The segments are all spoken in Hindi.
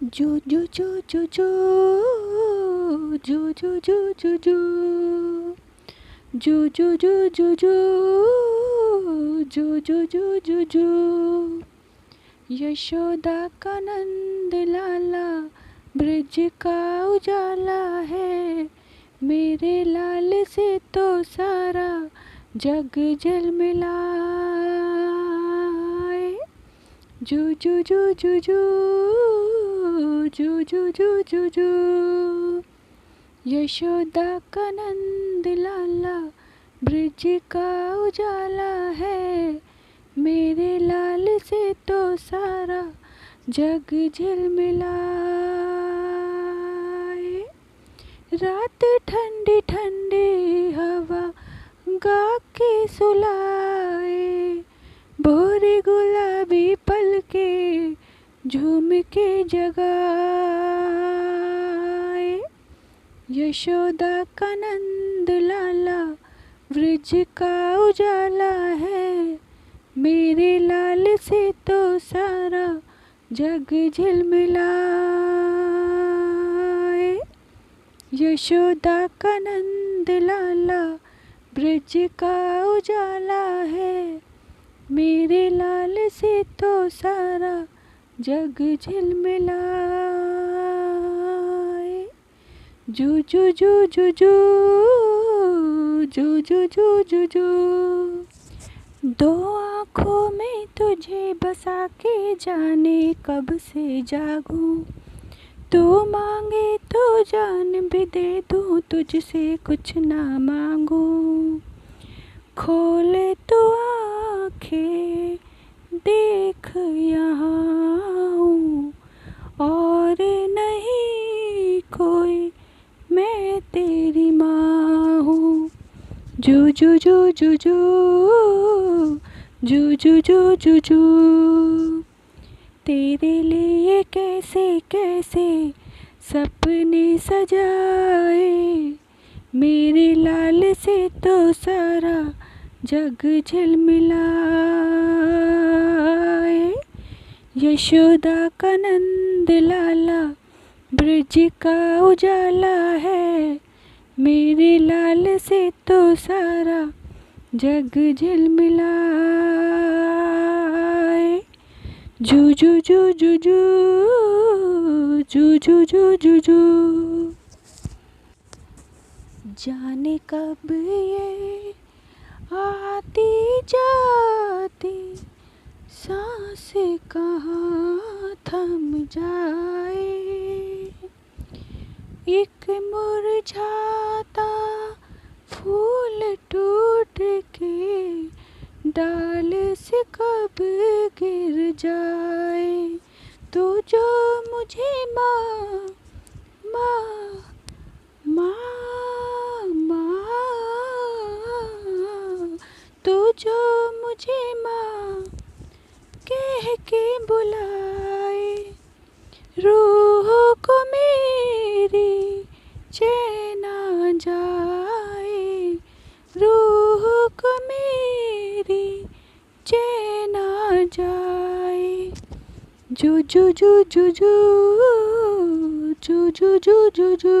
जो जो जो जो जो जो जो जो जो जो जो जो जो जो जो जो जो जो जो यशोदा का नंद लाला ब्रज का उजाला है। मेरे लाल से तो सारा जग झलमिलाए। जू जू जू जू जू जू जू जू जू जू यशोदा का नंद लाला ब्रज का उजाला है। मेरे लाल से तो सारा जग झलमिलाए। रात ठंडी ठंडी हवा गा के सुलाए। भोरे गुलाबी पलके झूम के जगाए। यशोदा का नंद लाला ब्रज का उजाला है। मेरे लाल से तो सारा जग झलमिलाए। यशोदा का नंद लाला ब्रज का उजाला है। मेरे लाल से तो सारा जग झलमिलाए। जू जू जू जू जू जू जू जू जू जू दो आँखों में तुझे बसा के जाने कब से जागूं। तू मांगे तो जान भी दे दूं, तुझसे कुछ ना मांगूं। खोल तो आँखें देख यहाँ हूँ और नहीं कोई, मैं तेरी माँ हूँ। जू जू जू जू जू जू जू जू जू जू तेरे लिए कैसे कैसे सपने सजाए। मेरे लाल से तो सारा जग झलमिलाए। यशोदा का नंद लाला ब्रज का उजाला है। मेरे लाल से तो सारा जग झलमिलाए। जू जू जू जू जू जू जू जू जू जू जाने कब ये आती जाती सांस कहाँ थम जाए। एक मुरझाता फूल टूट के डाल से कब गिर जाए। तो जो मुझे माँ माँ माँ माँ तो जो मुझे माँ कह के बुलाए। रूह को मेरी चैन आ जाए। रूह को मेरी चैन आ जाए। जू जू जू जू जू जू जू जू जू जू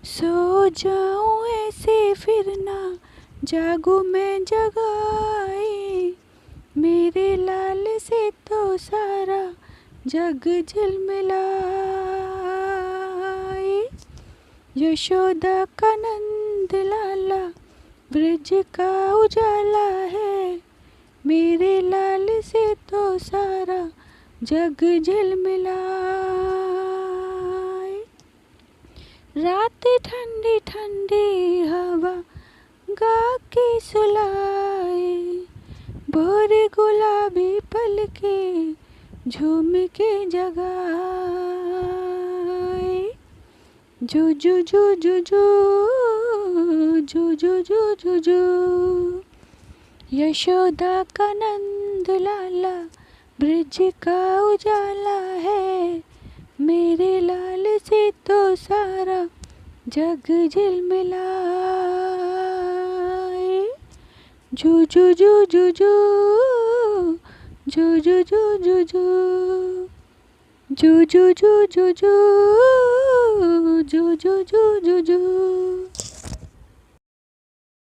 सो जाऊं ऐसे फिर ना जागूं मैं जगाए। मेरे लाल से तो सारा जग झलमिलाए। यशोदा का नंद लाला ब्रज का उजाला है। मेरे लाल से तो सारा जग झलमिलाए। रात ठंडी ठंडी हवा गा के सुलाए। भोर गुलाबी पलके झूम के जगाए। जू जू जू जू जू जू जू जू जू जू यशोदा का नंद लाला ब्रज का उजाला है। मेरे लाल से तो सारा जग झलमिलाए। जू जू जू जू जू जू जू जू जू जू जू जू जू जू जू जू जू जू जू जू